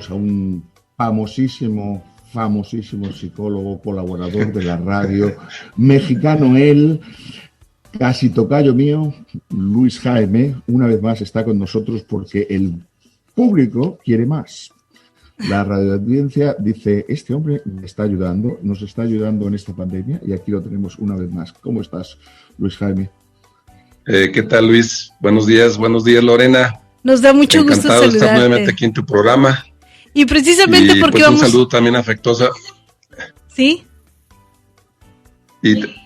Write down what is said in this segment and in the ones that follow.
tenemos a un famosísimo psicólogo, colaborador de la radio, mexicano él, casi tocayo mío, Luis Jaime, una vez más está con nosotros porque el público quiere más. La radioaudiencia dice, este hombre me está ayudando, nos está ayudando en esta pandemia y aquí lo tenemos una vez más. ¿Cómo estás, Luis Jaime? ¿Qué tal, Luis? Buenos días, Lorena. Nos da mucho gusto saludarte. Encantado de estar nuevamente aquí en tu programa. Y precisamente porque pues un saludo también afectuoso. ¿Sí?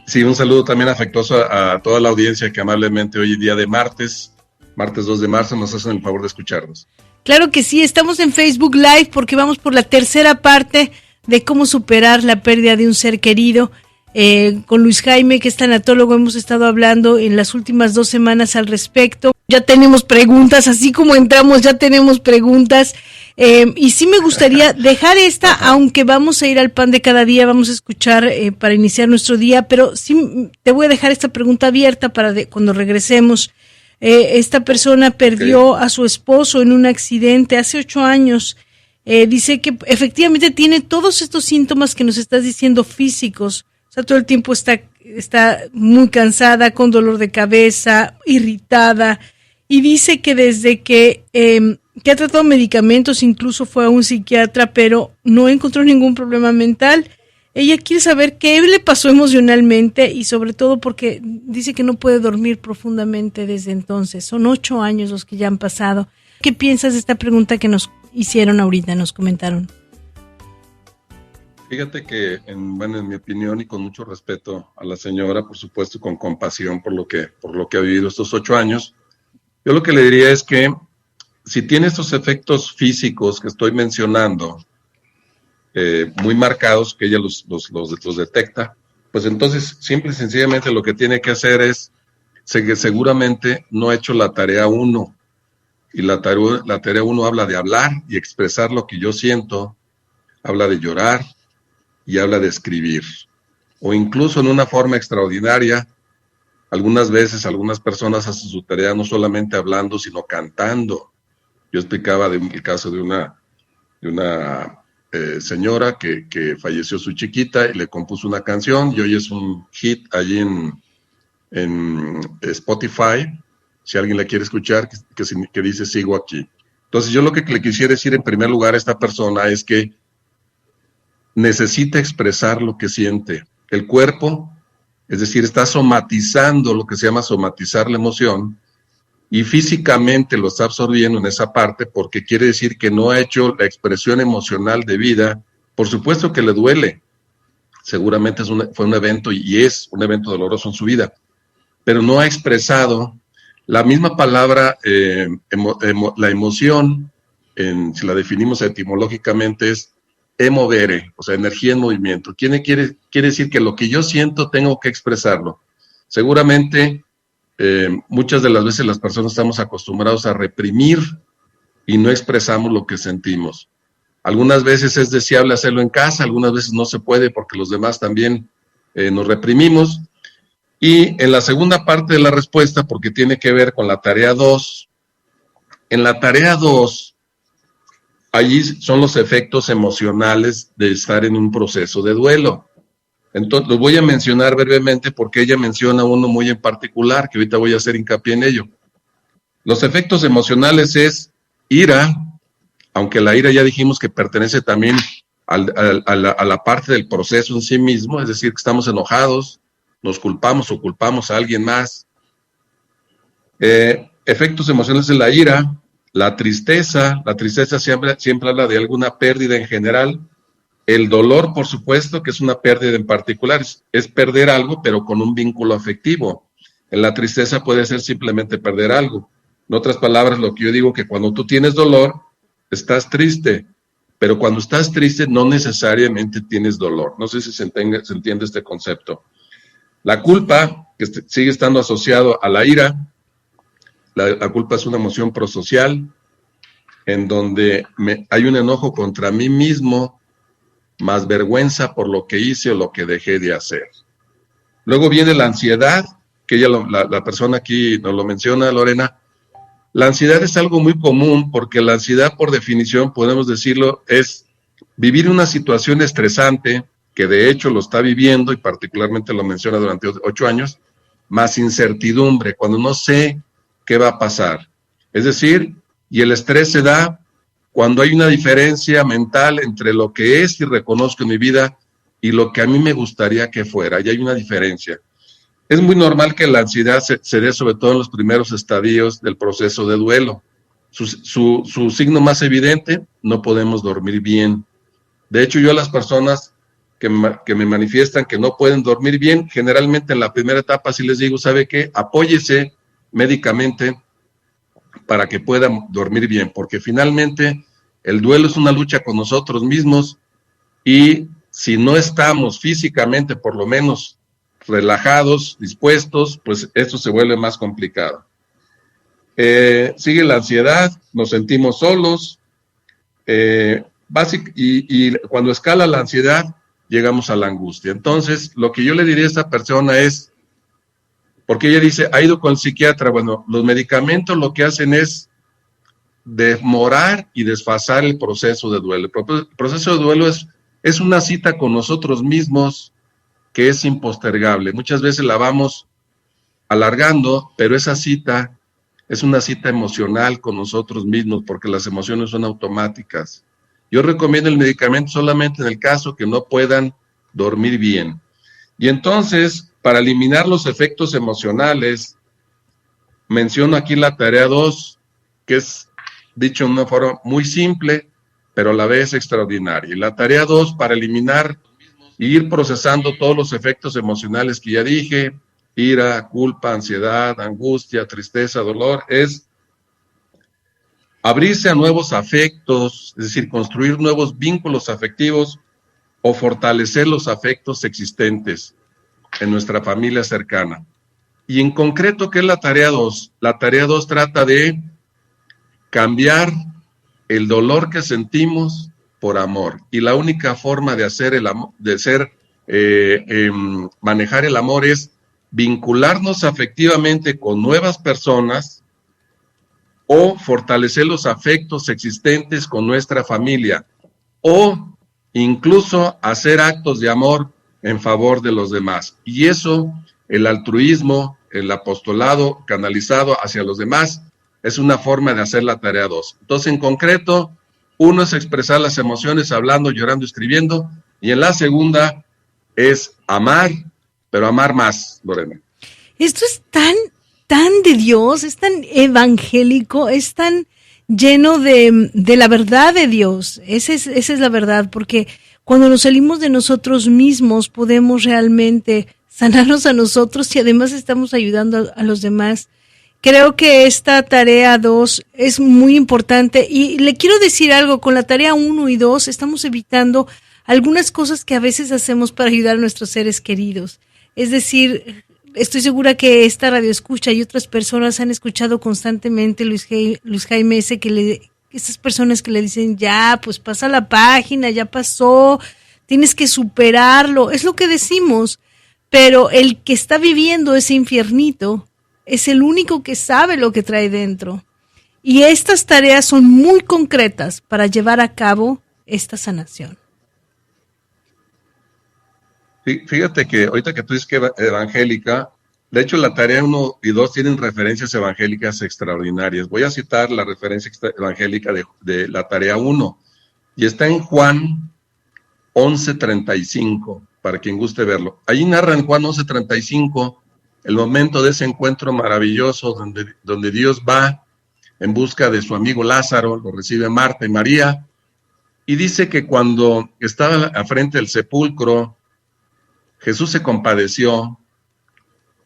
Sí, un saludo también afectuoso a toda la audiencia que amablemente hoy día de martes 2 de marzo, nos hacen el favor de escucharnos. Claro que sí, estamos en Facebook Live porque vamos por la tercera parte de cómo superar la pérdida de un ser querido. Con Luis Jaime, que es tanatólogo, hemos estado hablando en las últimas 2 semanas al respecto. Ya tenemos preguntas, así como entramos, ya tenemos preguntas. Y sí me gustaría dejar esta, aunque vamos a ir al pan de cada día, vamos a escuchar para iniciar nuestro día, pero sí te voy a dejar esta pregunta abierta para cuando regresemos. Esta persona perdió a su esposo en un accidente hace 8 años. Dice que efectivamente tiene todos estos síntomas que nos estás diciendo físicos. O sea, todo el tiempo está muy cansada, con dolor de cabeza, irritada. Y dice que desde que ha tratado medicamentos, incluso fue a un psiquiatra, pero no encontró ningún problema mental. Ella quiere saber qué le pasó emocionalmente y sobre todo porque dice que no puede dormir profundamente desde entonces. Son 8 años los que ya han pasado. ¿Qué piensas de esta pregunta que nos hicieron ahorita, nos comentaron? Fíjate que, en mi opinión y con mucho respeto a la señora, por supuesto, con compasión por lo que ha vivido estos 8 años, yo lo que le diría es que si tiene estos efectos físicos que estoy mencionando, muy marcados, que ella los detecta, pues entonces simple y sencillamente lo que tiene que hacer es que seguramente no ha hecho la tarea 1, y la tarea 1 habla de hablar y expresar lo que yo siento, habla de llorar y habla de escribir, o incluso en una forma extraordinaria. Algunas veces algunas personas hacen su tarea no solamente hablando, sino cantando. Yo explicaba el caso de una señora que falleció su chiquita y le compuso una canción y hoy es un hit allí en Spotify, si alguien la quiere escuchar, que dice sigo aquí. Entonces yo lo que le quisiera decir en primer lugar a esta persona es que necesita expresar lo que siente. El cuerpo, es decir, está somatizando lo que se llama somatizar la emoción, y físicamente lo está absorbiendo en esa parte porque quiere decir que no ha hecho la expresión emocional debida. Por supuesto que le duele, seguramente fue un evento y es un evento doloroso en su vida, pero no ha expresado la misma palabra, la emoción, si la definimos etimológicamente, es emovere, o sea, energía en movimiento. Quiere decir que lo que yo siento tengo que expresarlo. Seguramente muchas de las veces las personas estamos acostumbrados a reprimir y no expresamos lo que sentimos. Algunas veces es deseable hacerlo en casa, algunas veces no se puede porque los demás también nos reprimimos. Y en la segunda parte de la respuesta, porque tiene que ver con la tarea 2, en la tarea 2, allí son los efectos emocionales de estar en un proceso de duelo. Entonces, los voy a mencionar brevemente porque ella menciona uno muy en particular, que ahorita voy a hacer hincapié en ello. Los efectos emocionales es ira, aunque la ira ya dijimos que pertenece también a la parte del proceso en sí mismo, es decir, que estamos enojados, nos culpamos o culpamos a alguien más. Efectos emocionales de la ira, la tristeza siempre habla de alguna pérdida en general. El dolor, por supuesto, que es una pérdida en particular, es perder algo, pero con un vínculo afectivo. En la tristeza puede ser simplemente perder algo. En otras palabras, lo que yo digo que cuando tú tienes dolor, estás triste, pero cuando estás triste no necesariamente tienes dolor. No sé si se entiende este concepto. La culpa, que sigue estando asociado a la ira, la culpa es una emoción prosocial, en donde hay un enojo contra mí mismo, más vergüenza por lo que hice o lo que dejé de hacer. Luego viene la ansiedad, que ella la persona aquí nos lo menciona, Lorena, La ansiedad es algo muy común porque la ansiedad, por definición, podemos decirlo, es vivir una situación estresante, que de hecho lo está viviendo y particularmente lo menciona durante 8 años, más incertidumbre, cuando no sé qué va a pasar. Es decir, y el estrés se da cuando hay una diferencia mental entre lo que es y reconozco en mi vida y lo que a mí me gustaría que fuera, y hay una diferencia. Es muy normal que la ansiedad se dé sobre todo en los primeros estadios del proceso de duelo. Su signo más evidente, no podemos dormir bien. De hecho, yo a las personas que me manifiestan que no pueden dormir bien, generalmente en la primera etapa sí les digo, ¿sabe qué? Apóyese médicamente para que puedan dormir bien, porque finalmente el duelo es una lucha con nosotros mismos y si no estamos físicamente, por lo menos, relajados, dispuestos, pues esto se vuelve más complicado. Sigue la ansiedad, nos sentimos solos, y cuando escala la ansiedad, llegamos a la angustia. Entonces, lo que yo le diría a esta persona es, porque ella dice, ha ido con el psiquiatra, bueno, los medicamentos lo que hacen es demorar y desfasar el proceso de duelo. El proceso de duelo es una cita con nosotros mismos que es impostergable. Muchas veces la vamos alargando, pero esa cita es una cita emocional con nosotros mismos porque las emociones son automáticas. Yo recomiendo el medicamento solamente en el caso que no puedan dormir bien. Y entonces, para eliminar los efectos emocionales, menciono aquí la tarea 2, que es dicho de una forma muy simple, pero a la vez extraordinaria. Y la tarea 2, para eliminar y ir procesando todos los efectos emocionales que ya dije, ira, culpa, ansiedad, angustia, tristeza, dolor, es abrirse a nuevos afectos, es decir, construir nuevos vínculos afectivos o fortalecer los afectos existentes en nuestra familia cercana. Y en concreto, ¿qué es la tarea 2? La tarea 2 trata de cambiar el dolor que sentimos por amor. Y la única forma de hacer el amor, manejar el amor es vincularnos afectivamente con nuevas personas o fortalecer los afectos existentes con nuestra familia o incluso hacer actos de amor en favor de los demás. Y eso, el altruismo, el apostolado canalizado hacia los demás, es una forma de hacer la tarea 2. Entonces, en concreto, 1 es expresar las emociones hablando, llorando, escribiendo, y en la segunda es amar, pero amar más, Lorena. Esto es tan de Dios, es tan evangélico, es tan lleno de la verdad de Dios. Esa es la verdad, porque cuando nos salimos de nosotros mismos podemos realmente sanarnos a nosotros y además estamos ayudando a los demás. Creo que esta tarea 2 es muy importante y le quiero decir algo, con la tarea 1 y 2 estamos evitando algunas cosas que a veces hacemos para ayudar a nuestros seres queridos. Es decir, estoy segura que esta radio escucha y otras personas han escuchado constantemente Luis Jaime esas personas que le dicen, ya, pues pasa la página, ya pasó, tienes que superarlo, es lo que decimos, pero el que está viviendo ese infiernito es el único que sabe lo que trae dentro. Y estas tareas son muy concretas para llevar a cabo esta sanación. Fíjate que ahorita que tú dices que evangélica, de hecho la tarea 1 y 2 tienen referencias evangélicas extraordinarias. Voy a citar la referencia evangélica de la tarea 1 y está en Juan 11:35, para quien guste verlo. Ahí narra en Juan 11:35 el momento de ese encuentro maravilloso donde Dios va en busca de su amigo Lázaro, lo recibe Marta y María, y dice que cuando estaba a frente del sepulcro, Jesús se compadeció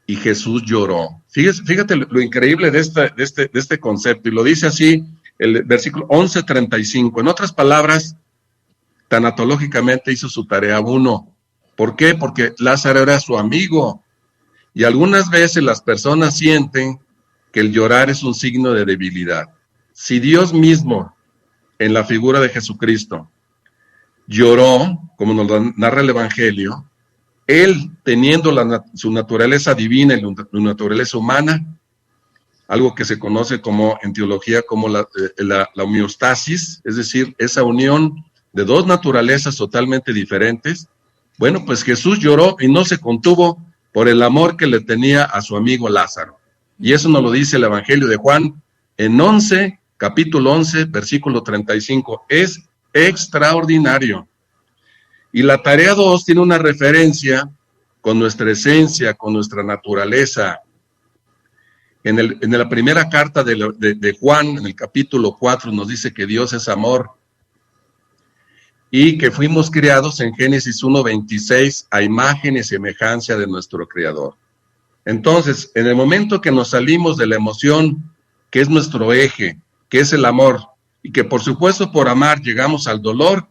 y Jesús lloró. Fíjate lo increíble de este concepto, y lo dice así el versículo 11:35. En otras palabras, tanatológicamente hizo su tarea 1. ¿Por qué? Porque Lázaro era su amigo. Y algunas veces las personas sienten que el llorar es un signo de debilidad. Si Dios mismo, en la figura de Jesucristo, lloró, como nos lo narra el Evangelio, Él, teniendo su naturaleza divina y su naturaleza humana, algo que se conoce como en teología como la homeostasis, es decir, esa unión de dos naturalezas totalmente diferentes. Bueno, pues Jesús lloró y no se contuvo por el amor que le tenía a su amigo Lázaro. Y eso nos lo dice el Evangelio de Juan en capítulo 11, versículo 35. Es extraordinario. Y la tarea 2 tiene una referencia con nuestra esencia, con nuestra naturaleza. En la primera carta de Juan, en el capítulo 4, nos dice que Dios es amor y que fuimos creados en Génesis 1:26 a imagen y semejanza de nuestro Creador. Entonces, en el momento que nos salimos de la emoción, que es nuestro eje, que es el amor, y que por supuesto por amar llegamos al dolor,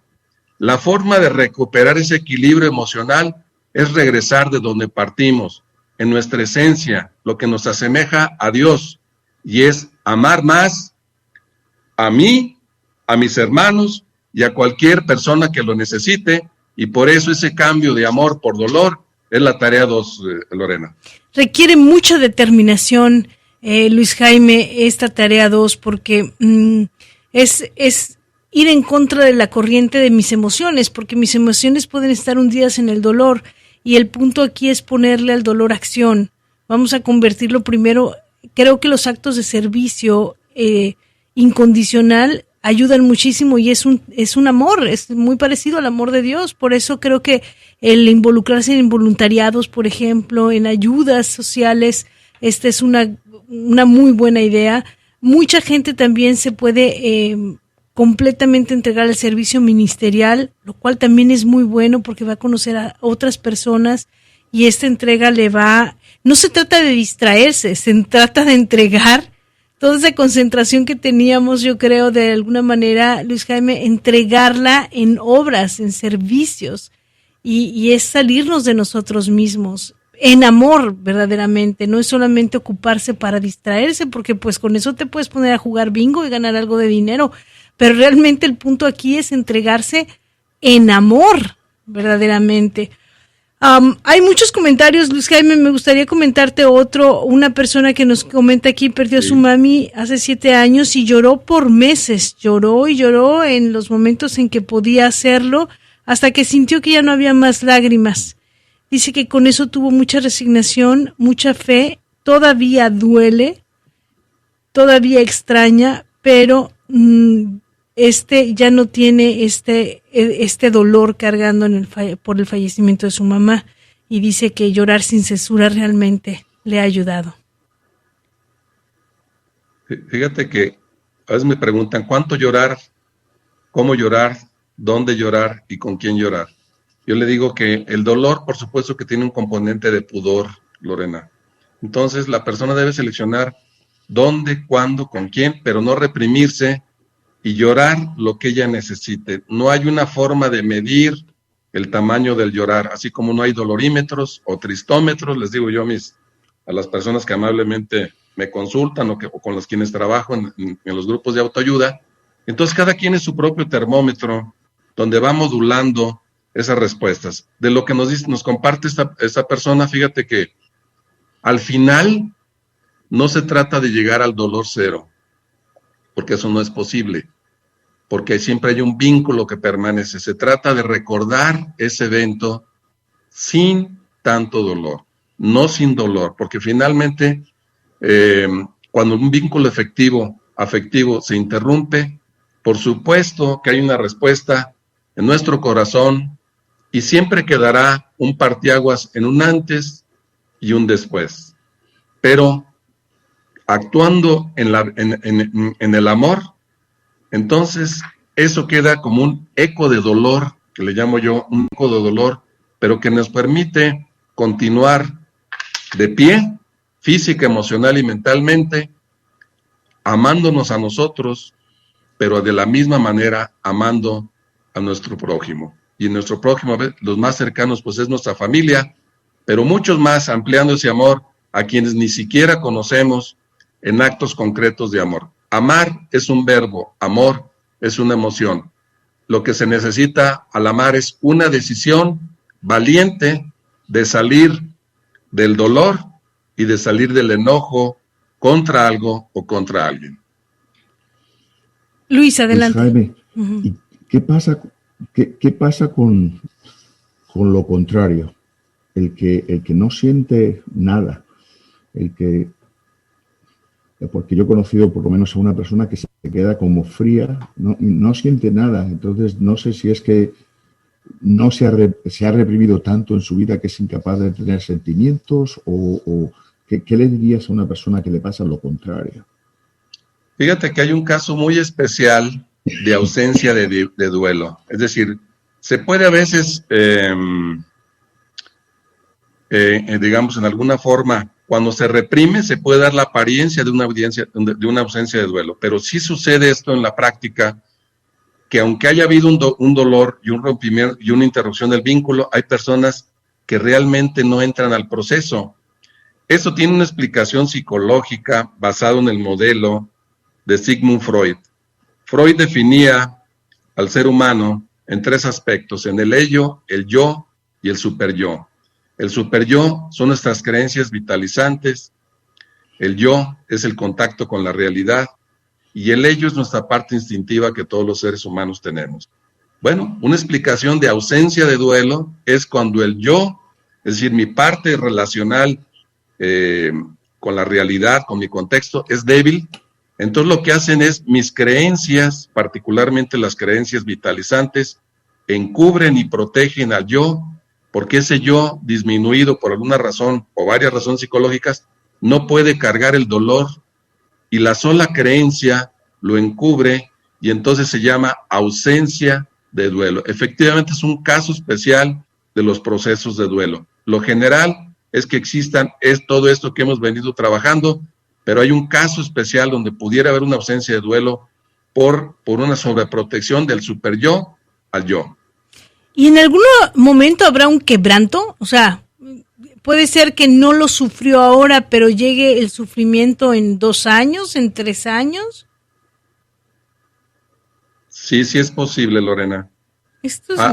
la forma de recuperar ese equilibrio emocional es regresar de donde partimos, en nuestra esencia, lo que nos asemeja a Dios, y es amar más a mí, a mis hermanos y a cualquier persona que lo necesite, y por eso ese cambio de amor por dolor es la tarea 2, Lorena. Requiere mucha determinación, Luis Jaime, esta tarea 2, porque es ir en contra de la corriente de mis emociones, porque mis emociones pueden estar hundidas en el dolor, y el punto aquí es ponerle al dolor acción. Vamos a convertirlo primero. Creo que los actos de servicio incondicional ayudan muchísimo, y es un amor, es muy parecido al amor de Dios. Por eso creo que el involucrarse en voluntariados, por ejemplo, en ayudas sociales, esta es una muy buena idea. Mucha gente también se puede completamente entregar al servicio ministerial, lo cual también es muy bueno porque va a conocer a otras personas, y esta entrega no se trata de distraerse, se trata de entregar toda esa concentración que teníamos, yo creo, de alguna manera, Luis Jaime, entregarla en obras, en servicios, y es salirnos de nosotros mismos, en amor verdaderamente, no es solamente ocuparse para distraerse, porque pues con eso te puedes poner a jugar bingo y ganar algo de dinero, pero realmente el punto aquí es entregarse en amor, verdaderamente. Hay muchos comentarios, Luis Jaime, me gustaría comentarte otro. Una persona que nos comenta aquí perdió a su mami hace 7 años y lloró por meses, lloró y lloró en los momentos en que podía hacerlo, hasta que sintió que ya no había más lágrimas. Dice que con eso tuvo mucha resignación, mucha fe, todavía duele, todavía extraña, pero ya no tiene este dolor cargando por el fallecimiento de su mamá, y dice que llorar sin censura realmente le ha ayudado. Fíjate que a veces me preguntan cuánto llorar, cómo llorar, dónde llorar y con quién llorar. Yo le digo que el dolor, por supuesto que tiene un componente de pudor, Lorena. Entonces la persona debe seleccionar dónde, cuándo, con quién, pero no reprimirse y llorar lo que ella necesite. No hay una forma de medir el tamaño del llorar, así como no hay dolorímetros o tristómetros, les digo yo a las personas que amablemente me consultan o con las quienes trabajo en los grupos de autoayuda. Entonces cada quien es su propio termómetro, donde va modulando esas respuestas. De lo que nos comparte esta persona, fíjate que al final no se trata de llegar al dolor cero, porque eso no es posible, porque siempre hay un vínculo que permanece. Se trata de recordar ese evento sin tanto dolor, no sin dolor, porque finalmente cuando un vínculo afectivo se interrumpe, por supuesto que hay una respuesta en nuestro corazón y siempre quedará un parteaguas en un antes y un después. Pero actuando en el amor, entonces eso queda como un eco de dolor, que le llamo yo un eco de dolor, pero que nos permite continuar de pie, física, emocional y mentalmente, amándonos a nosotros, pero de la misma manera amando a nuestro prójimo. Y nuestro prójimo, los más cercanos, pues es nuestra familia, pero muchos más, ampliando ese amor a quienes ni siquiera conocemos, en actos concretos de amor. Amar es un verbo, amor es una emoción. Lo que se necesita al amar es una decisión valiente de salir del dolor y de salir del enojo contra algo o contra alguien. Luis, adelante. Pues, Jaime, ¿y qué pasa con lo contrario? El que no siente nada, porque yo he conocido por lo menos a una persona que se queda como fría, no siente nada. Entonces no sé si es que no se ha reprimido tanto en su vida que es incapaz de tener sentimientos, o ¿qué le dirías a una persona que le pasa lo contrario? Fíjate que hay un caso muy especial de ausencia de duelo. Es decir, se puede a veces, digamos, en alguna forma, cuando se reprime, se puede dar la apariencia de una ausencia de duelo. Pero sí sucede esto en la práctica, que aunque haya habido un dolor y un rompimiento y una interrupción del vínculo, hay personas que realmente no entran al proceso. Eso tiene una explicación psicológica basada en el modelo de Sigmund Freud. Freud definía al ser humano en 3 aspectos: en el ello, el yo y el superyo. El superyo son nuestras creencias vitalizantes, el yo es el contacto con la realidad y el ello es nuestra parte instintiva que todos los seres humanos tenemos. Bueno, una explicación de ausencia de duelo es cuando el yo, es decir, mi parte relacional con la realidad, con mi contexto, es débil. Entonces lo que hacen es mis creencias, particularmente las creencias vitalizantes, encubren y protegen al yo, porque ese yo disminuido por alguna razón o varias razones psicológicas no puede cargar el dolor y la sola creencia lo encubre y entonces se llama ausencia de duelo. Efectivamente es un caso especial de los procesos de duelo. Lo general es que existan todo esto que hemos venido trabajando, pero hay un caso especial donde pudiera haber una ausencia de duelo por una sobreprotección del superyo al yo. ¿Y en algún momento habrá un quebranto? O sea, puede ser que no lo sufrió ahora, pero llegue el sufrimiento en 2 años, en 3 años. Sí es posible, Lorena.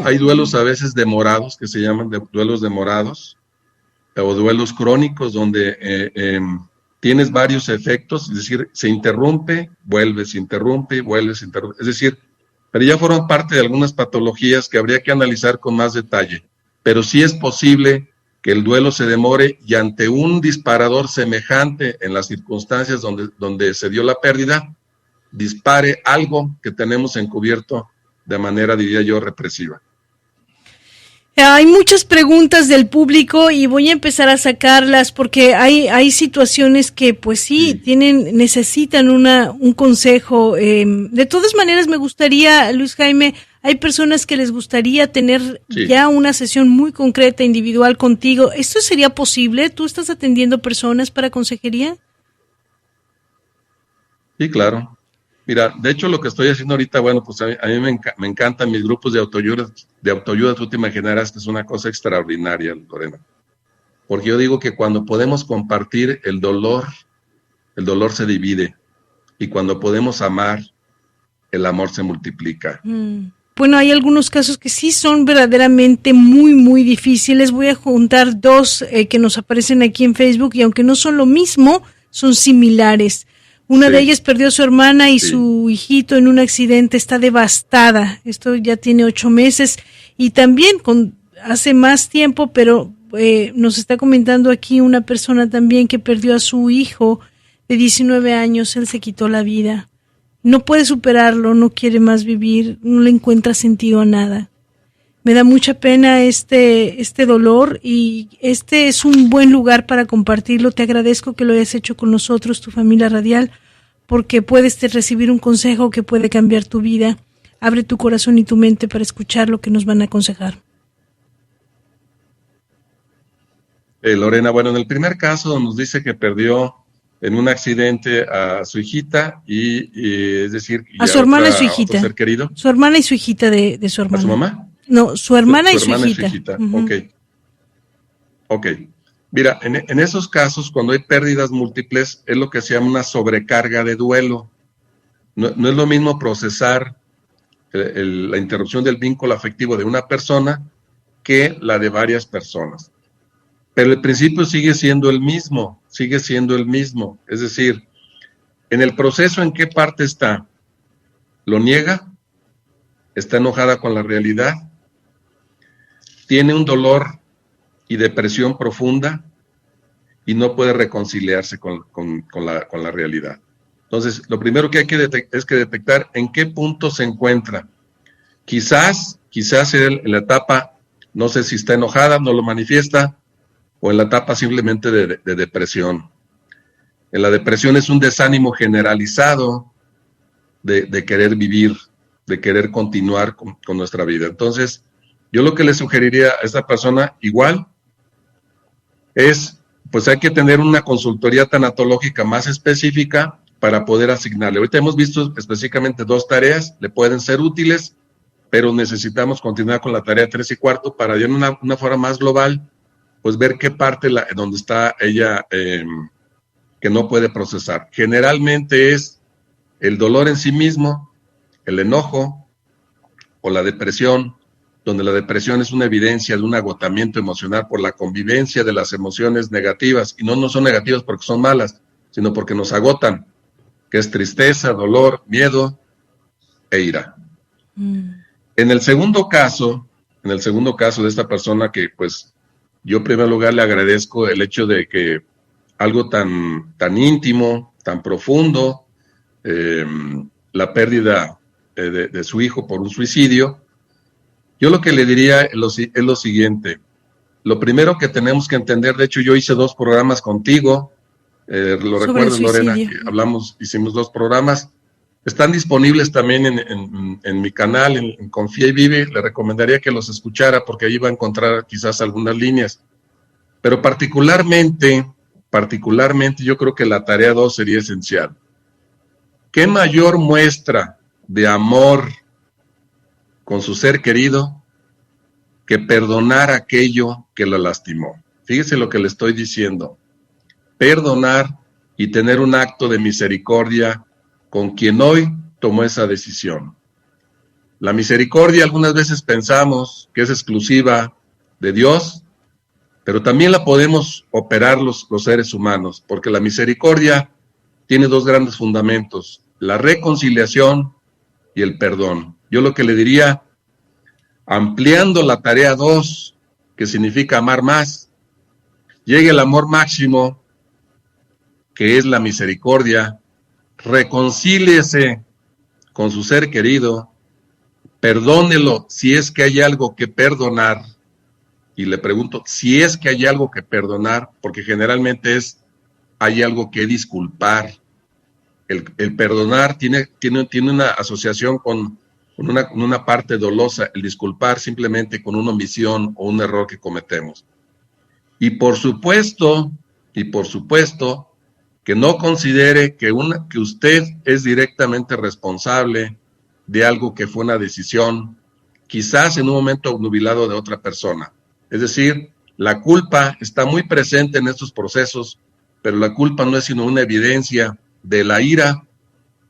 Hay duelos a veces demorados, que se llaman duelos demorados, o duelos crónicos, donde tienes varios efectos, es decir, se interrumpe, vuelve, se interrumpe, vuelve, se interrumpe. Es decir, pero ya forman parte de algunas patologías que habría que analizar con más detalle. Pero sí es posible que el duelo se demore y ante un disparador semejante en las circunstancias donde se dio la pérdida, dispare algo que tenemos encubierto de manera, diría yo, represiva. Hay muchas preguntas del público y voy a empezar a sacarlas porque hay situaciones que pues sí necesitan un consejo. De todas maneras me gustaría, Luis Jaime, hay personas que les gustaría tener ya una sesión muy concreta, individual contigo. ¿Esto sería posible? ¿Tú estás atendiendo personas para consejería? Sí, claro. Mira, de hecho lo que estoy haciendo ahorita, bueno, pues a mí me encantan mis grupos de autoayuda, tú te imaginarás que es una cosa extraordinaria, Lorena. Porque yo digo que cuando podemos compartir el dolor se divide. Y cuando podemos amar, el amor se multiplica. Bueno, hay algunos casos que sí son verdaderamente muy, muy difíciles. Voy a juntar 2 que nos aparecen aquí en Facebook y aunque no son lo mismo, son similares. Una de ellas perdió a su hermana y su hijito en un accidente, está devastada. Esto ya tiene 8 meses y también hace más tiempo, pero nos está comentando aquí una persona también que perdió a su hijo de 19 años, él se quitó la vida. No puede superarlo, no quiere más vivir, no le encuentra sentido a nada. Me da mucha pena este dolor y este es un buen lugar para compartirlo. Te agradezco que lo hayas hecho con nosotros, tu familia radial, porque puedes recibir un consejo que puede cambiar tu vida. Abre tu corazón y tu mente para escuchar lo que nos van a aconsejar. Lorena, bueno, en el primer caso nos dice que perdió en un accidente a su hijita y es decir... A su hermana y su hijita. Otro ser querido. Su hermana y su hijita de su hermana. ¿A su mamá? No, su hermana y su hijita. Uh-huh. Ok. Mira, en esos casos, cuando hay pérdidas múltiples, es lo que se llama una sobrecarga de duelo. No es lo mismo procesar la interrupción del vínculo afectivo de una persona que la de varias personas. pero el principio sigue siendo el mismo. Es decir, en el proceso, ¿en qué parte está? ¿Lo niega? ¿Está enojada con la realidad? ¿Tiene un dolor y depresión profunda? Y no puede reconciliarse con la realidad. Entonces, lo primero que hay que detectar en qué punto se encuentra. Quizás en la etapa, no sé si está enojada, no lo manifiesta, o en la etapa simplemente de depresión. En la depresión es un desánimo generalizado de querer vivir, de querer continuar con nuestra vida. Entonces, yo lo que le sugeriría a esta persona, igual, es, pues hay que tener una consultoría tanatológica más específica para poder asignarle. Ahorita hemos visto específicamente 2 tareas, le pueden ser útiles, pero necesitamos continuar con la tarea 3 y 4 para ya en una forma más global, pues ver qué parte donde está ella que no puede procesar. Generalmente es el dolor en sí mismo, el enojo o la depresión, donde la depresión es una evidencia de un agotamiento emocional por la convivencia de las emociones negativas, y no son negativas porque son malas, sino porque nos agotan, que es tristeza, dolor, miedo e ira. En el segundo caso de esta persona, que pues yo en primer lugar le agradezco el hecho de que algo tan íntimo, tan profundo, la pérdida de su hijo por un suicidio, yo lo que le diría es lo siguiente. Lo primero que tenemos que entender, de hecho yo hice 2 programas contigo, lo recuerdas, Lorena, que hicimos 2 programas, están disponibles también en mi canal, en Confía y Vive. Le recomendaría que los escuchara porque ahí va a encontrar quizás algunas líneas, pero particularmente yo creo que la tarea 2 sería esencial. ¿Qué mayor muestra de amor con su ser querido que perdonar aquello que la lastimó? Fíjese lo que le estoy diciendo. Perdonar y tener un acto de misericordia con quien hoy tomó esa decisión. La misericordia algunas veces pensamos que es exclusiva de Dios, pero también la podemos operar los seres humanos, porque la misericordia tiene 2 grandes fundamentos: la reconciliación y el perdón. Yo lo que le diría, ampliando la tarea 2, que significa amar más, llegue el amor máximo, que es la misericordia, reconcíliese con su ser querido, perdónelo si es que hay algo que perdonar, y le pregunto, si es que hay algo que perdonar, porque generalmente hay algo que disculpar. El perdonar tiene una asociación con una parte dolosa, el disculpar simplemente con una omisión o un error que cometemos. Y por supuesto, que no considere que usted es directamente responsable de algo que fue una decisión, quizás en un momento obnubilado de otra persona. Es decir, la culpa está muy presente en estos procesos, pero la culpa no es sino una evidencia de la ira,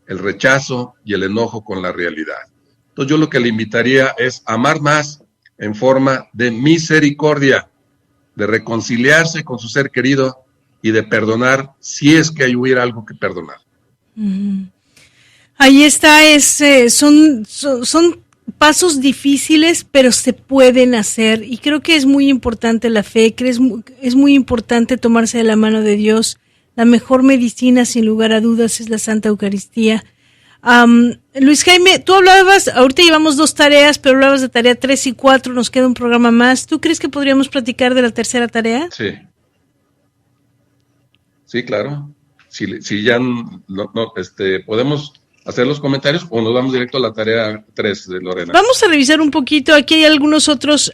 el rechazo y el enojo con la realidad. Entonces yo lo que le invitaría es amar más en forma de misericordia, de reconciliarse con su ser querido y de perdonar si es que hubiera algo que perdonar. Ahí está, son pasos difíciles, pero se pueden hacer, y creo que es muy importante la fe, que es muy importante tomarse de la mano de Dios. La mejor medicina, sin lugar a dudas, es la Santa Eucaristía. Luis Jaime, tú hablabas, ahorita llevamos 2 tareas, pero hablabas de tarea 3 y 4, nos queda un programa más. ¿Tú crees que podríamos platicar de la tercera tarea? Sí, claro. Si ya podemos hacer los comentarios o nos vamos directo a la tarea 3 de Lorena. Vamos a revisar un poquito, aquí hay algunos otros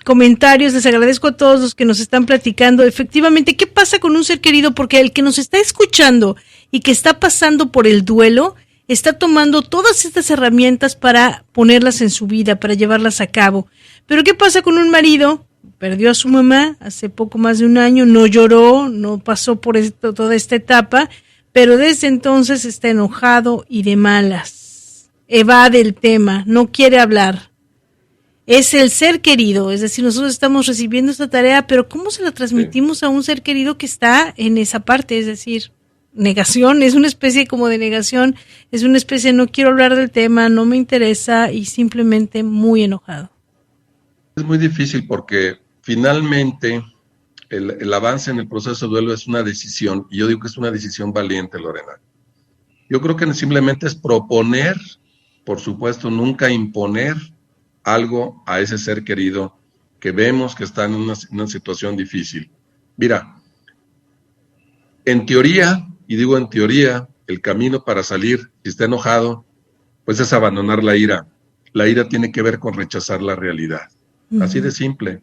comentarios, les agradezco a todos los que nos están platicando. Efectivamente, ¿qué pasa con un ser querido? Porque el que nos está escuchando y que está pasando por el duelo, está tomando todas estas herramientas para ponerlas en su vida, para llevarlas a cabo. Pero ¿qué pasa con un marido? Perdió a su mamá hace poco más de un año, no lloró, no pasó por toda esta etapa, pero desde entonces está enojado y de malas. Evade el tema, no quiere hablar. es el ser querido, es decir, nosotros estamos recibiendo esta tarea, pero ¿cómo se la transmitimos a un ser querido que está en esa parte? Es decir, negación, es una especie como de negación, es una especie de no quiero hablar del tema, no me interesa y simplemente muy enojado. Es muy difícil porque finalmente el avance en el proceso de duelo es una decisión, y yo digo que es una decisión valiente, Lorena. Yo creo que simplemente es proponer, por supuesto, nunca imponer algo a ese ser querido que vemos que está en una situación difícil. Mira, en teoría, y digo en teoría, el camino para salir, si está enojado, pues es abandonar la ira. La ira tiene que ver con rechazar la realidad. Así de simple.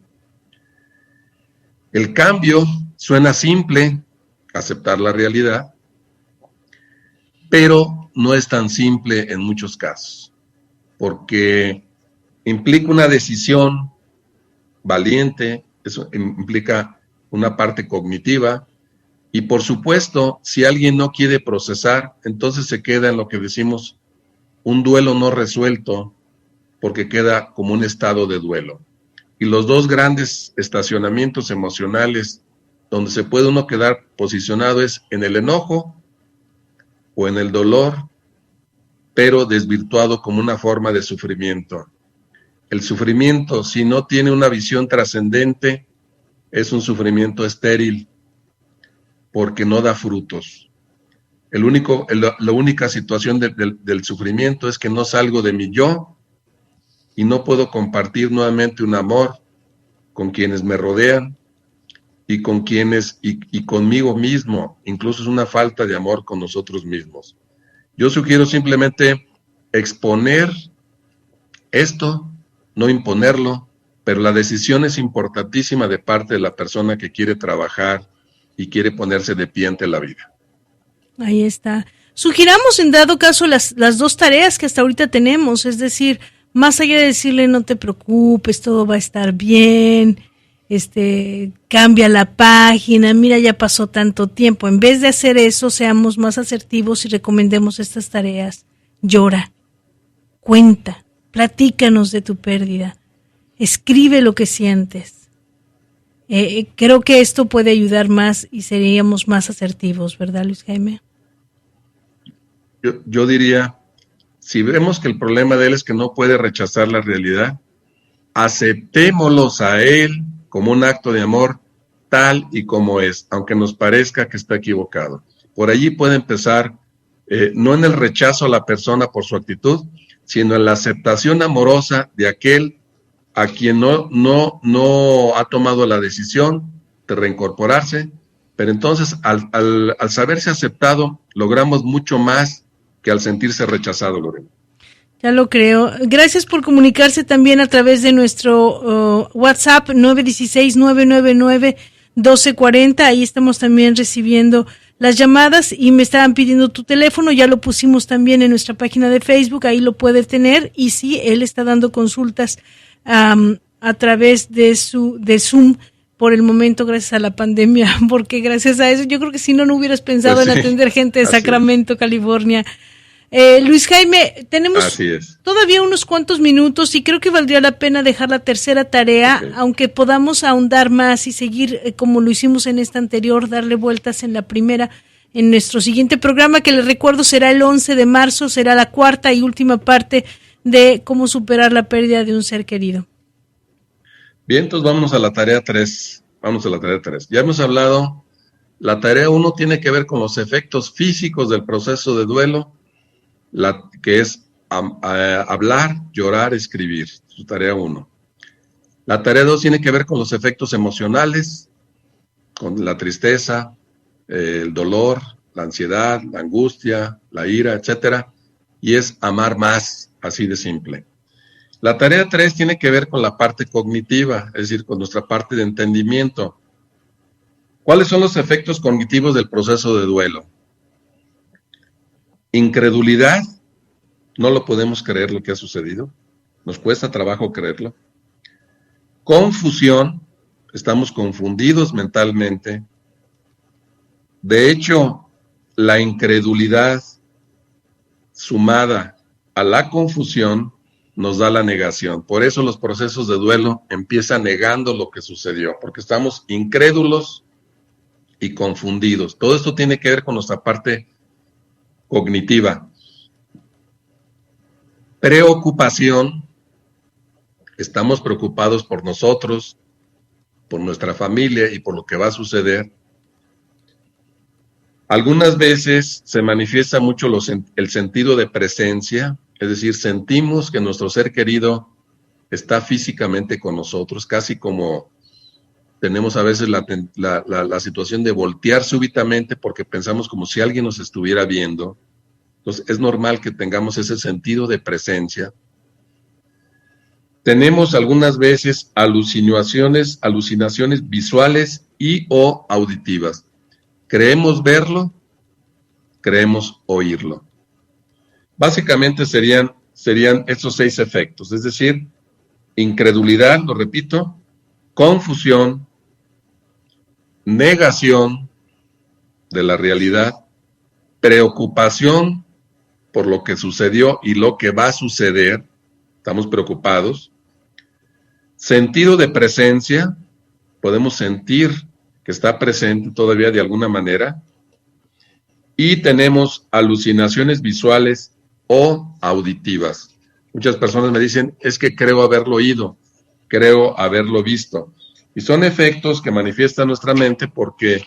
El cambio suena simple, aceptar la realidad, pero no es tan simple en muchos casos, porque implica una decisión valiente, eso implica una parte cognitiva, y por supuesto, si alguien no quiere procesar, entonces se queda en lo que decimos un duelo no resuelto, porque queda como un estado de duelo. Y los dos grandes estacionamientos emocionales donde se puede uno quedar posicionado es en el enojo o en el dolor, pero desvirtuado como una forma de sufrimiento. El sufrimiento, si no tiene una visión trascendente, es un sufrimiento estéril, porque no da frutos. La única situación del sufrimiento es que no salgo de mi yo y no puedo compartir nuevamente un amor con quienes me rodean y con quienes y conmigo mismo. Incluso es una falta de amor con nosotros mismos. Yo sugiero simplemente exponer esto, no imponerlo, pero la decisión es importantísima de parte de la persona que quiere trabajar y quiere ponerse de pie ante la vida. Ahí está. Sugiramos en dado caso las dos tareas que hasta ahorita tenemos, es decir, más allá de decirle no te preocupes, todo va a estar bien, cambia la página, mira ya pasó tanto tiempo, en vez de hacer eso seamos más asertivos y recomendemos estas tareas. Llora, cuenta, platícanos de tu pérdida, escribe lo que sientes. Creo que esto puede ayudar más y seríamos más asertivos, ¿verdad, Luis Jaime? Yo diría, si vemos que el problema de él es que no puede rechazar la realidad, aceptémoslos a él como un acto de amor tal y como es, aunque nos parezca que está equivocado. Por allí puede empezar, no en el rechazo a la persona por su actitud, sino en la aceptación amorosa de aquel a quien no ha tomado la decisión de reincorporarse, pero entonces al saberse aceptado, logramos mucho más que al sentirse rechazado, Lorena. Ya lo creo. Gracias por comunicarse también a través de nuestro WhatsApp 916-999-1240. Ahí estamos también recibiendo las llamadas y me estaban pidiendo tu teléfono. Ya lo pusimos también en nuestra página de Facebook. Ahí lo puede tener. Y sí, él está dando consultas a través de Zoom por el momento, gracias a la pandemia, porque gracias a eso, yo creo que si no hubieras pensado pues sí, en atender gente de Sacramento, California. Luis Jaime, tenemos todavía unos cuantos minutos y creo que valdría la pena dejar la tercera tarea, aunque podamos ahondar más y seguir como lo hicimos en esta anterior, darle vueltas en la primera, en nuestro siguiente programa, que les recuerdo será el 11 de marzo, será la cuarta y última parte de cómo superar la pérdida de un ser querido. Bien, entonces vámonos a la tarea 3. Ya hemos hablado, la tarea 1 tiene que ver con los efectos físicos del proceso de duelo, que es hablar, llorar, escribir, su tarea 1. La tarea 2 tiene que ver con los efectos emocionales, con la tristeza, el dolor, la ansiedad, la angustia, la ira, etcétera, y es amar más, así de simple. La tarea 3 tiene que ver con la parte cognitiva, es decir, con nuestra parte de entendimiento. ¿Cuáles son los efectos cognitivos del proceso de duelo? Incredulidad, no lo podemos creer lo que ha sucedido, nos cuesta trabajo creerlo. Confusión, estamos confundidos mentalmente. De hecho, la incredulidad sumada a la confusión nos da la negación. Por eso los procesos de duelo empiezan negando lo que sucedió, porque estamos incrédulos y confundidos. Todo esto tiene que ver con nuestra parte cognitiva. Preocupación, estamos preocupados por nosotros, por nuestra familia y por lo que va a suceder. Algunas veces se manifiesta mucho el sentido de presencia, es decir, sentimos que nuestro ser querido está físicamente con nosotros, casi como tenemos a veces la situación de voltear súbitamente porque pensamos como si alguien nos estuviera viendo. Entonces es normal que tengamos ese sentido de presencia. Tenemos algunas veces alucinaciones visuales y o auditivas. Creemos verlo, creemos oírlo. Básicamente serían estos 6 efectos, es decir, incredulidad, lo repito, confusión, negación de la realidad, preocupación por lo que sucedió y lo que va a suceder, estamos preocupados, sentido de presencia, podemos sentir que está presente todavía de alguna manera, y tenemos alucinaciones visuales o auditivas. Muchas personas me dicen, es que creo haberlo oído, creo haberlo visto. Y son efectos que manifiesta nuestra mente porque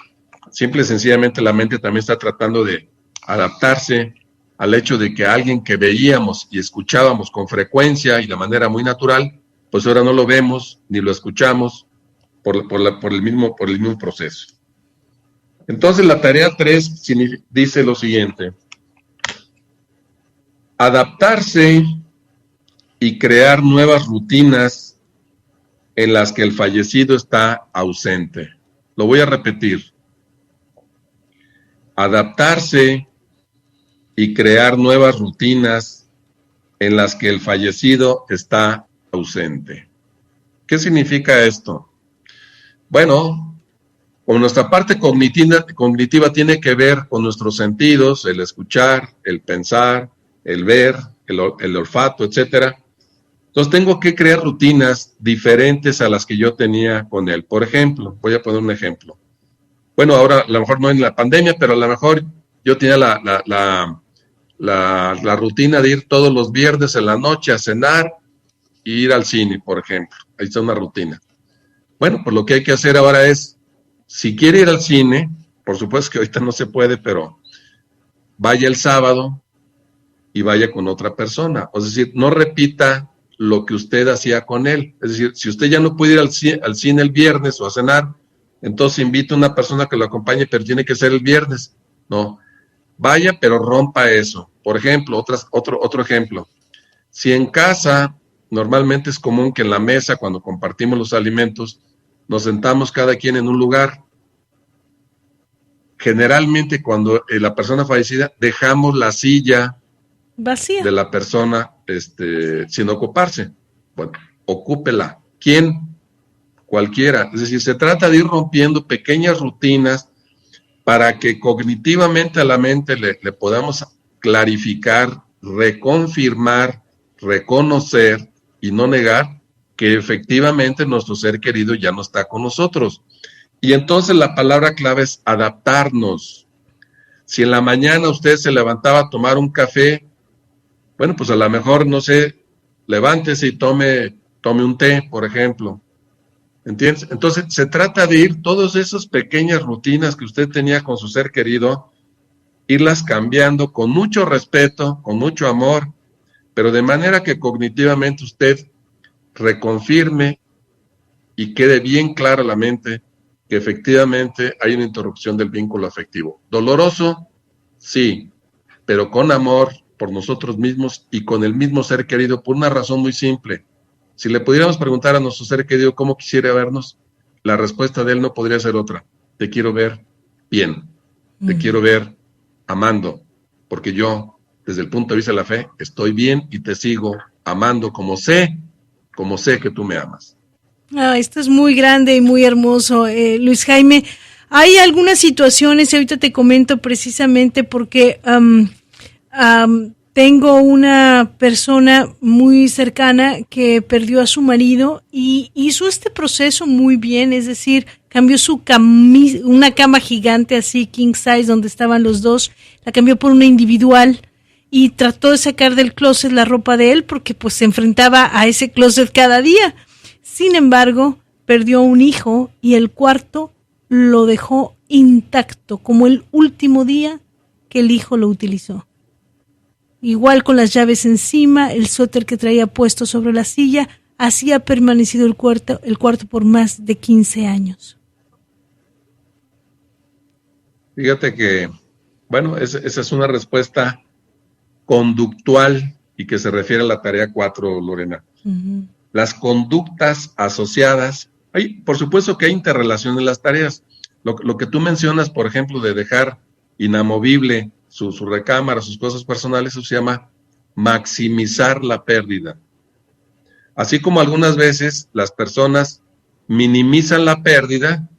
simple y sencillamente la mente también está tratando de adaptarse al hecho de que alguien que veíamos y escuchábamos con frecuencia y de manera muy natural, pues ahora no lo vemos ni lo escuchamos por el mismo proceso. Entonces la tarea 3 dice lo siguiente: adaptarse y crear nuevas rutinas en las que el fallecido está ausente. Lo voy a repetir. Adaptarse y crear nuevas rutinas en las que el fallecido está ausente. ¿Qué significa esto? Bueno, como nuestra parte cognitiva tiene que ver con nuestros sentidos, el escuchar, el pensar, el ver, el olfato, etcétera. Entonces tengo que crear rutinas diferentes a las que yo tenía con él. Por ejemplo, voy a poner un ejemplo. Bueno, ahora a lo mejor no en la pandemia, pero a lo mejor yo tenía la rutina de ir todos los viernes en la noche a cenar e ir al cine, por ejemplo. Ahí está una rutina. Bueno, pues lo que hay que hacer ahora es, si quiere ir al cine, por supuesto que ahorita no se puede, pero vaya el sábado y vaya con otra persona. Es decir, no repita lo que usted hacía con él. Es decir, si usted ya no puede ir al cine el viernes o a cenar, entonces invita a una persona que lo acompañe, pero tiene que ser el viernes. No, vaya, pero rompa eso. Por ejemplo, otro ejemplo. Si en casa normalmente es común que en la mesa, cuando compartimos los alimentos, nos sentamos cada quien en un lugar. Generalmente cuando la persona fallecida dejamos la silla vacía de la persona sin ocuparse. Bueno, ocúpela. ¿Quién? Cualquiera. Es decir, se trata de ir rompiendo pequeñas rutinas para que cognitivamente a la mente le podamos clarificar, reconfirmar, reconocer y no negar que efectivamente nuestro ser querido ya no está con nosotros. Y entonces la palabra clave es adaptarnos. Si en la mañana usted se levantaba a tomar un café, bueno, pues a lo mejor, no sé, levántese y tome un té, por ejemplo. ¿Entiendes? Entonces se trata de ir todas esas pequeñas rutinas que usted tenía con su ser querido, irlas cambiando con mucho respeto, con mucho amor, pero de manera que cognitivamente usted reconfirme y quede bien clara la mente que efectivamente hay una interrupción del vínculo afectivo. ¿Doloroso? Sí, pero con amor por nosotros mismos y con el mismo ser querido, por una razón muy simple. Si le pudiéramos preguntar a nuestro ser querido cómo quisiera vernos, la respuesta de él no podría ser otra. Te quiero ver bien, te quiero ver amando, porque yo, desde el punto de vista de la fe, estoy bien y te sigo amando como sé que tú me amas. Esto es muy grande y muy hermoso, Luis Jaime. Hay algunas situaciones, y ahorita te comento precisamente porque tengo una persona muy cercana que perdió a su marido y hizo este proceso muy bien, es decir, cambió una cama gigante así, king size, donde estaban los dos, la cambió por una individual y trató de sacar del closet la ropa de él porque pues se enfrentaba a ese closet cada día. Sin embargo, perdió un hijo y el cuarto lo dejó intacto, como el último día que el hijo lo utilizó. Igual con las llaves encima, el suéter que traía puesto sobre la silla, así ha permanecido el cuarto por más de 15 años. Fíjate que, bueno, esa es una respuesta conductual y que se refiere a la tarea 4, Lorena. Uh-huh. Las conductas asociadas, por supuesto que hay interrelación en las tareas. Lo que tú mencionas, por ejemplo, de dejar inamovible su recámara, sus cosas personales, eso se llama maximizar la pérdida. Así como algunas veces las personas minimizan la pérdida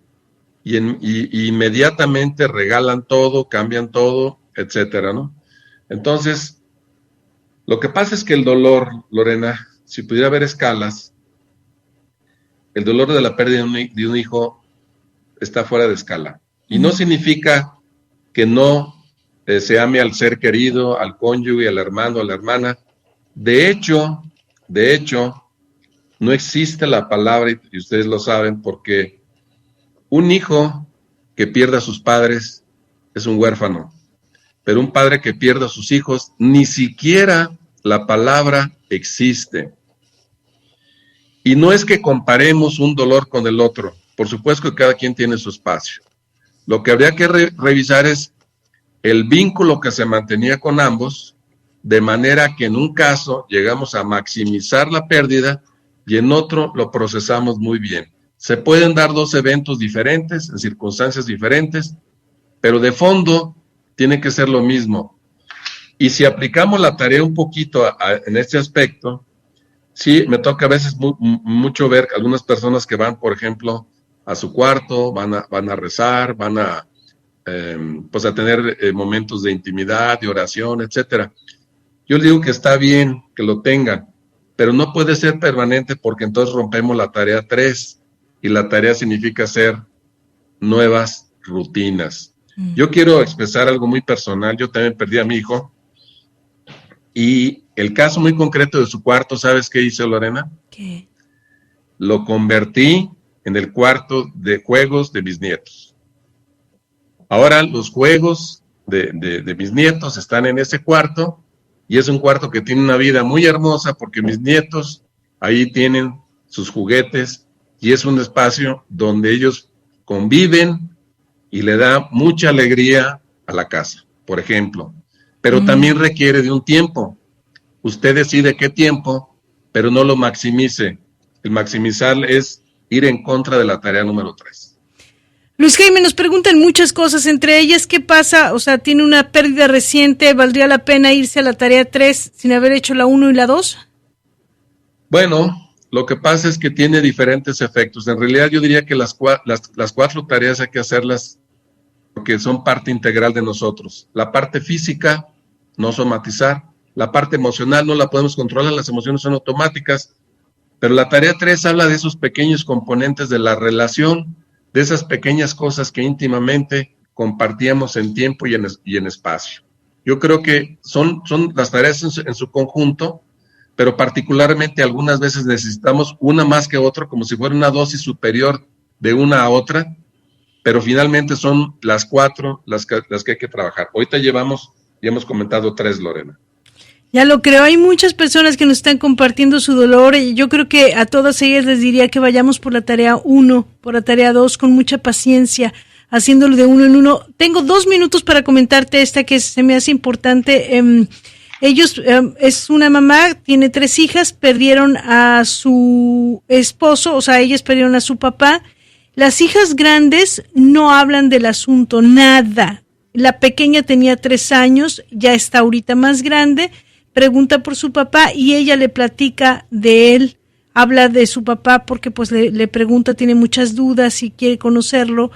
y inmediatamente regalan todo, cambian todo, etcétera, ¿no? Entonces, lo que pasa es que el dolor, Lorena, si pudiera haber escalas, el dolor de la pérdida de un hijo está fuera de escala. Y no significa que no se ame al ser querido, al cónyuge, al hermano, a la hermana. De hecho, no existe la palabra, y ustedes lo saben, porque un hijo que pierda a sus padres es un huérfano, pero un padre que pierda a sus hijos, ni siquiera la palabra existe. Y no es que comparemos un dolor con el otro, por supuesto que cada quien tiene su espacio. Lo que habría que revisar es el vínculo que se mantenía con ambos, de manera que en un caso llegamos a maximizar la pérdida y en otro lo procesamos muy bien. Se pueden dar dos eventos diferentes, en circunstancias diferentes, pero de fondo tiene que ser lo mismo. Y si aplicamos la tarea un poquito en este aspecto, sí, me toca a veces mucho ver algunas personas que van, por ejemplo, a su cuarto, van a rezar, van a tener momentos de intimidad, de oración, etcétera. Yo les digo que está bien que lo tengan, pero no puede ser permanente porque entonces rompemos la tarea 3 y la tarea significa hacer nuevas rutinas. Yo quiero expresar algo muy personal. Yo también perdí a mi hijo y el caso muy concreto de su cuarto, ¿sabes qué hice, Lorena? ¿Qué? Lo convertí en el cuarto de juegos de mis nietos. Ahora los juegos de mis nietos están en ese cuarto y es un cuarto que tiene una vida muy hermosa porque mis nietos ahí tienen sus juguetes y es un espacio donde ellos conviven y le da mucha alegría a la casa, por ejemplo. Pero también requiere de un tiempo. Usted decide qué tiempo, pero no lo maximice. El maximizar es ir en contra de la tarea número 3. Luis Jaime, nos preguntan muchas cosas, entre ellas, ¿qué pasa? O sea, tiene una pérdida reciente, ¿valdría la pena irse a la tarea 3 sin haber hecho la 1 y la 2? Bueno, lo que pasa es que tiene diferentes efectos. En realidad yo diría que las 4 tareas hay que hacerlas porque son parte integral de nosotros. La parte física, no somatizar. La parte emocional no la podemos controlar, las emociones son automáticas. Pero la tarea 3 habla de esos pequeños componentes de la relación, de esas pequeñas cosas que íntimamente compartíamos en tiempo y en espacio. Yo creo que son las tareas en su conjunto, pero particularmente algunas veces necesitamos una más que otra, como si fuera una dosis superior de una a otra, pero finalmente son las 4 las que hay que trabajar. Ahorita ya hemos comentado 3, Lorena. Ya lo creo, hay muchas personas que nos están compartiendo su dolor y yo creo que a todas ellas les diría que vayamos por la tarea 1, por la tarea 2, con mucha paciencia, haciéndolo de uno en uno. Tengo 2 minutos para comentarte esta que se me hace importante. Es una mamá, tiene 3 hijas, perdieron a su esposo, o sea, ellas perdieron a su papá. Las hijas grandes no hablan del asunto, nada. La pequeña tenía 3 años, ya está ahorita más grande, pregunta por su papá y ella le platica de él, habla de su papá porque pues le pregunta, tiene muchas dudas y quiere conocerlo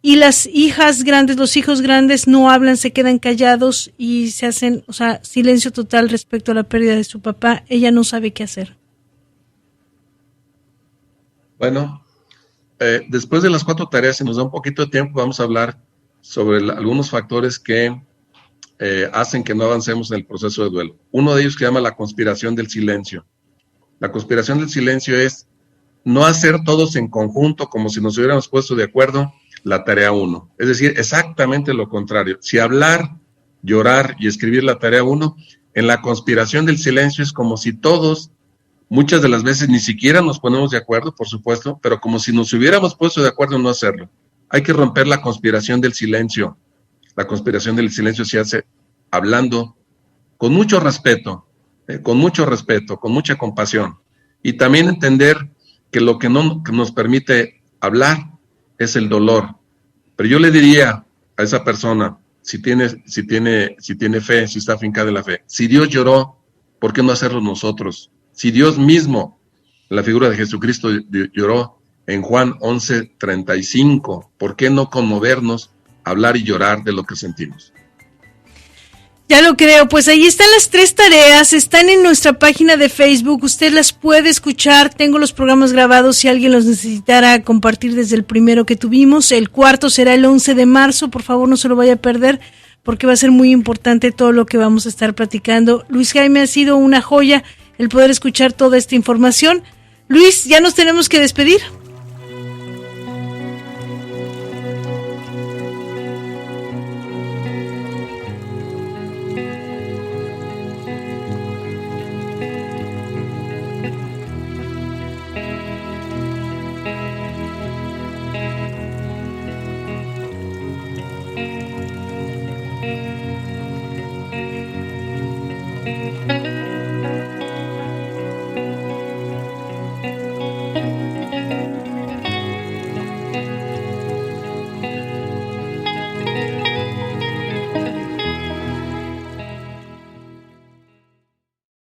y las hijas grandes, los hijos grandes no hablan, se quedan callados y se hacen, o sea, silencio total respecto a la pérdida de su papá. Ella no sabe qué hacer. Bueno, después de las 4 tareas, si nos da un poquito de tiempo, vamos a hablar sobre algunos factores que hacen que no avancemos en el proceso de duelo. Uno de ellos se llama la conspiración del silencio. La conspiración del silencio es no hacer todos en conjunto como si nos hubiéramos puesto de acuerdo la tarea 1. Es decir, exactamente lo contrario. Si hablar, llorar y escribir la tarea 1, en la conspiración del silencio es como si todos, muchas de las veces ni siquiera nos ponemos de acuerdo, por supuesto, pero como si nos hubiéramos puesto de acuerdo en no hacerlo. Hay que romper la conspiración del silencio. La conspiración del silencio se hace hablando con mucho respeto, con mucha compasión. Y también entender que lo que no nos permite hablar es el dolor. Pero yo le diría a esa persona, si tiene fe, si está afincada en la fe, si Dios lloró, ¿por qué no hacerlo nosotros? Si Dios mismo, la figura de Jesucristo, lloró en Juan 11:35, ¿por qué no conmovernos, hablar y llorar de lo que sentimos? Ya lo creo, pues ahí están las 3 tareas, están en nuestra página de Facebook, usted las puede escuchar, tengo los programas grabados si alguien los necesitara compartir desde el primero que tuvimos, el cuarto será el 11 de marzo, por favor no se lo vaya a perder, porque va a ser muy importante todo lo que vamos a estar platicando. Luis Jaime, ha sido una joya el poder escuchar toda esta información. Luis, ya nos tenemos que despedir.